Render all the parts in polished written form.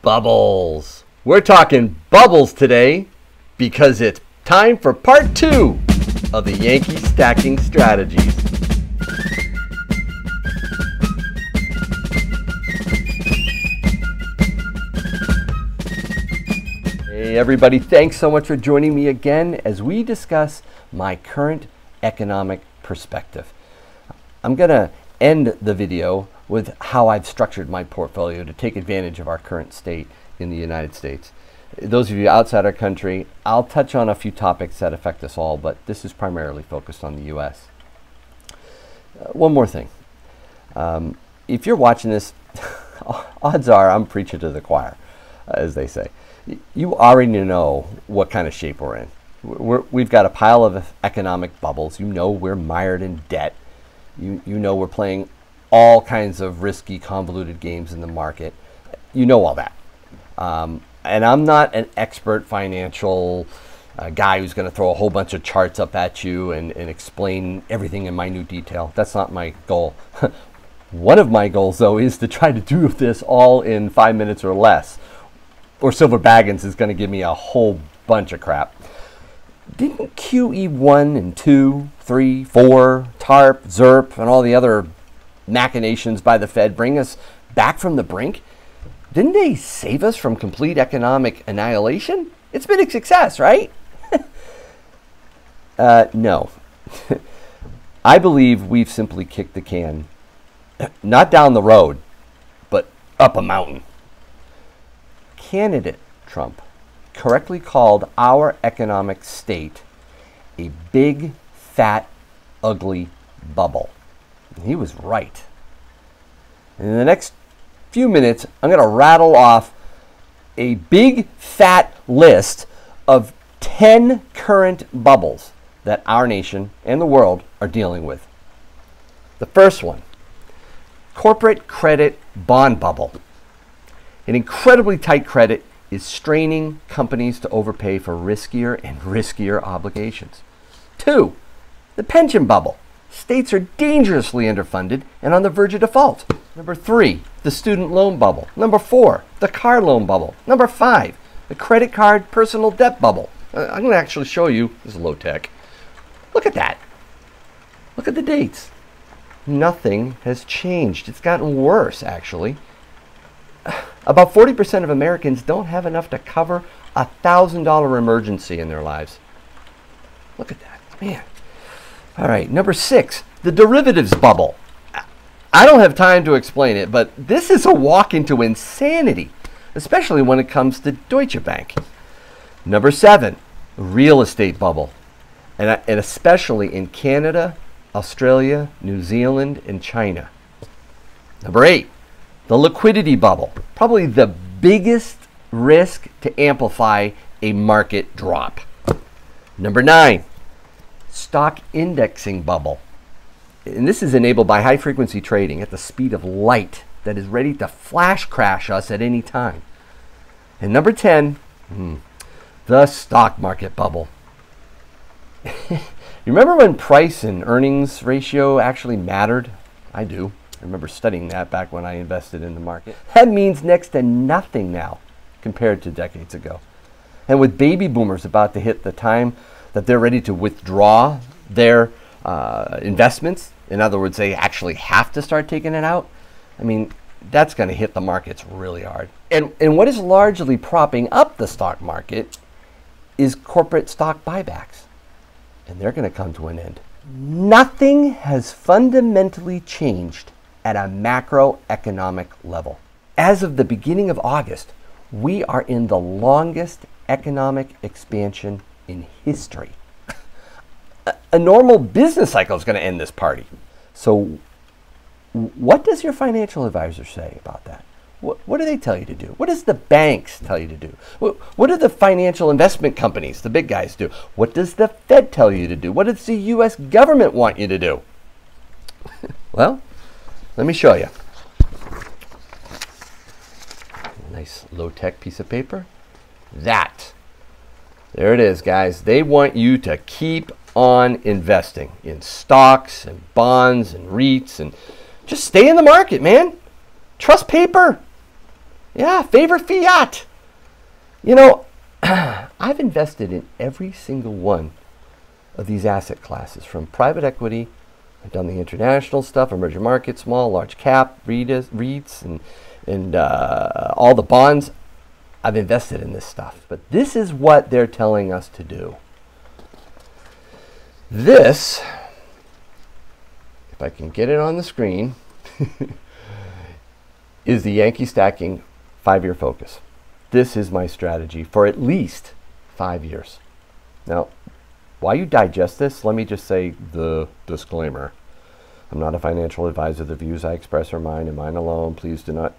Bubbles. We're talking bubbles today because it's time for part 2 of the Yankee stacking strategies. Hey everybody, thanks so much for joining me again as we discuss my current economic perspective. I'm going to end the video with how I've structured my portfolio to take advantage of our current state in the United States. Those of you outside our country, I'll touch on a few topics that affect us all, but this is primarily focused on the US. One more thing. If you're watching this, odds are I'm preaching to the choir, as they say. You already know what kind of shape we're in. We've got a pile of economic bubbles. You know we're mired in debt. You know we're playing all kinds of risky, convoluted games in the market. You know all that. And I'm not an expert financial guy who's going to throw a whole bunch of charts up at you and explain everything in minute detail. That's not my goal. One of my goals, though, is to try to do this all in 5 minutes or less. Or Silver Baggins is going to give me a whole bunch of crap. Didn't QE1 and 2, 3, 4, TARP, ZERP, and all the other machinations by the Fed bring us back from the brink? Didn't they save us from complete economic annihilation? It's been a success, right? No. I believe we've simply kicked the can, not down the road, but up a mountain. Candidate Trump correctly called our economic state a big, fat, ugly bubble. And he was right. And in the next few minutes, I'm going to rattle off a big, fat list of 10 current bubbles that our nation and the world are dealing with. The first one, corporate credit bond bubble. An incredibly tight credit is straining companies to overpay for riskier and riskier obligations. 2, the pension bubble. States are dangerously underfunded and on the verge of default. Number 3, the student loan bubble. Number 4, the car loan bubble. Number 5, the credit card personal debt bubble. I'm going to actually show you. This is low tech. Look at that. Look at the dates. Nothing has changed. It's gotten worse, actually. About 40% of Americans don't have enough to cover a $1,000 emergency in their lives. Look at that, man. All right, number 6, the derivatives bubble. I don't have time to explain it, but this is a walk into insanity, especially when it comes to Deutsche Bank. Number 7, real estate bubble, and especially in Canada, Australia, New Zealand, and China. Number 8, the liquidity bubble, probably the biggest risk to amplify a market drop. Number 9, stock indexing bubble. And this is enabled by high-frequency trading at the speed of light that is ready to flash crash us at any time. And number 10, the stock market bubble. You remember when price and earnings ratio actually mattered? I do. I remember studying that back when I invested in the market. That means next to nothing now compared to decades ago. And with baby boomers about to hit the time that they're ready to withdraw their investments, in other words, they actually have to start taking it out, I mean, that's going to hit the markets really hard. And what is largely propping up the stock market is corporate stock buybacks. And they're going to come to an end. Nothing has fundamentally changed at a macroeconomic level. As of the beginning of August, we are in the longest economic expansion in history. A normal business cycle is going to end this party. So what does your financial advisor say about that? What do they tell you to do? What does the banks tell you to do? What do the financial investment companies, the big guys, do? What does the Fed tell you to do? What does the U.S. government want you to do? Well, let me show you. Nice low-tech piece of paper. There it is, guys. They want you to keep on investing in stocks and bonds and REITs and just stay in the market, man. Trust paper. Yeah, favor fiat. You know, I've invested in every single one of these asset classes, from private equity. I've done the international stuff, emerging markets, small, large cap, REITs, and all the bonds. I've invested in this stuff. But this is what they're telling us to do. This, if I can get it on the screen, is the Yankee stacking 5-year focus. This is my strategy for at least 5 years. Now, while you digest this, let me just say the disclaimer. I'm not a financial advisor. The views I express are mine and mine alone. Please do not,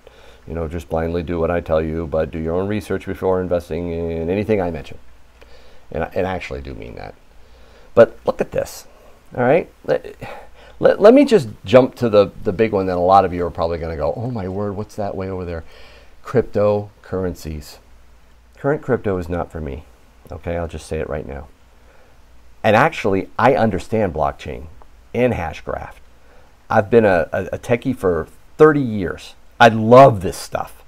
just blindly do what I tell you, but do your own research before investing in anything I mention. And I actually do mean that. But look at this, all right? Let me just jump to the big one that a lot of you are probably going to go, oh my word, what's that way over there? Cryptocurrencies. Current crypto is not for me. Okay, I'll just say it right now. And actually, I understand blockchain and hashgraph. I've been a techie for 30 years. I love this stuff.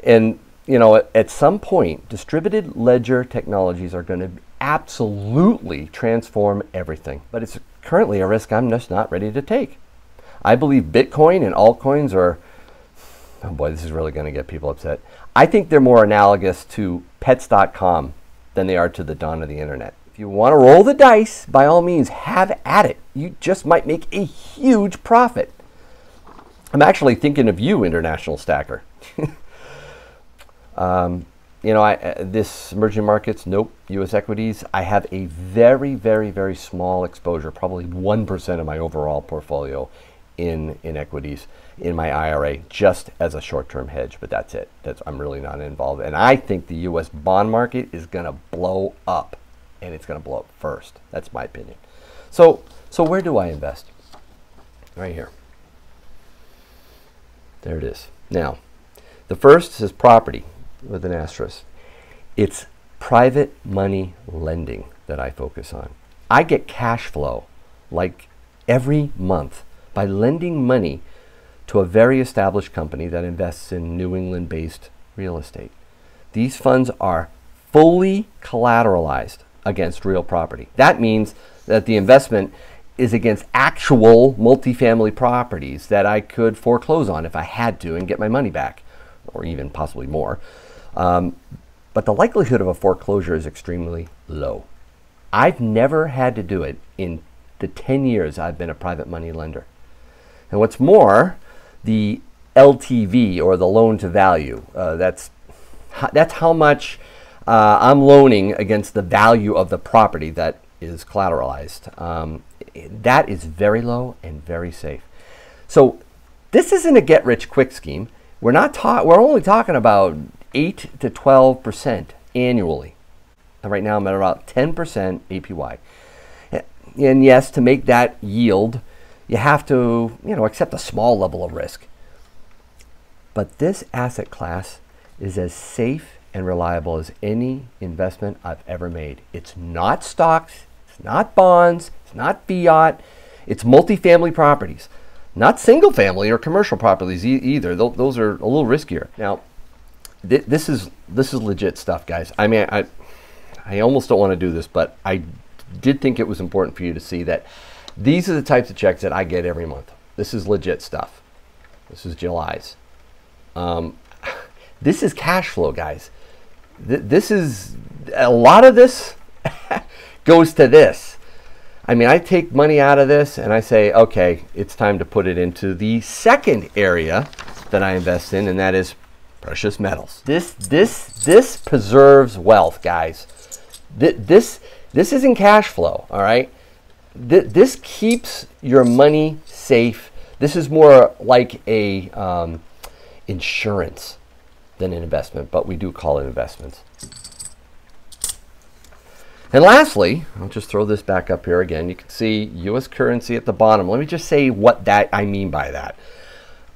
And, at some point, distributed ledger technologies are going to absolutely transform everything. But it's currently a risk I'm just not ready to take. I believe Bitcoin and altcoins are, oh boy, this is really going to get people upset. I think they're more analogous to pets.com than they are to the dawn of the internet. If you want to roll the dice, by all means, have at it. You just might make a huge profit. I'm actually thinking of you, international stacker. This emerging markets, nope. U.S. equities, I have a very, very, very small exposure, probably 1% of my overall portfolio in equities in my IRA, just as a short-term hedge, but that's it. I'm really not involved. And I think the U.S. bond market is going to blow up, and it's going to blow up first. That's my opinion. So where do I invest? Right here. There it is. Now, the first is property with an asterisk. It's private money lending that I focus on. I get cash flow like every month by lending money to a very established company that invests in New England-based real estate. These funds are fully collateralized against real property. That means that the investment is against actual multifamily properties that I could foreclose on if I had to and get my money back, or even possibly more. But the likelihood of a foreclosure is extremely low. I've never had to do it in the 10 years I've been a private money lender. And what's more, the LTV, or the loan to value, that's how much I'm loaning against the value of the property that is collateralized. That is very low and very safe. So this isn't a get-rich-quick scheme. We're only talking about 8 to 12% annually. And right now I'm at about 10% APY. And yes, to make that yield, you have to, accept a small level of risk. But this asset class is as safe and reliable as any investment I've ever made. It's not stocks, it's not bonds, it's not fiat, it's multifamily properties. Not single family or commercial properties either. Those are a little riskier. Now, this is legit stuff, guys. I mean, I almost don't want to do this, but I did think it was important for you to see that these are the types of checks that I get every month. This is legit stuff. This is July's. This is cash flow, guys. This is, a lot of this goes to this. I mean, I take money out of this and I say, okay, it's time to put it into the second area that I invest in, and that is precious metals. This preserves wealth, guys. This isn't cash flow, all right? This keeps your money safe. This is more like a insurance than an investment, but we do call it investments. And lastly, I'll just throw this back up here again. You can see U.S. currency at the bottom. Let me just say what I mean by that.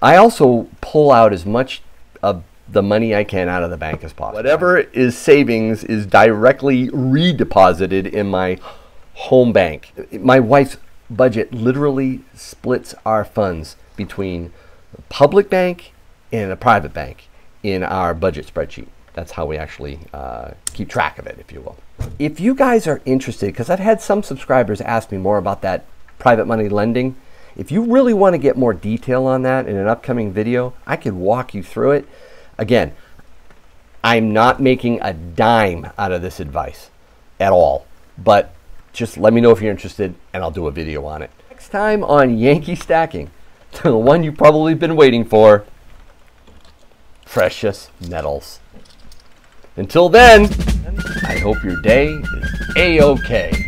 I also pull out as much of the money I can out of the bank as possible. Whatever is savings is directly redeposited in my home bank. My wife's budget literally splits our funds between a public bank and a private bank. in our budget spreadsheet. That's how we actually keep track of it, if you will. If you guys are interested, because I've had some subscribers ask me more about that private money lending, if you really want to get more detail on that in an upcoming video, I could walk you through it. Again, I'm not making a dime out of this advice at all, but just let me know if you're interested and I'll do a video on it. Next time on Yankee Stacking, the one you've probably been waiting for, precious metals. Until then, I hope your day is A-OK.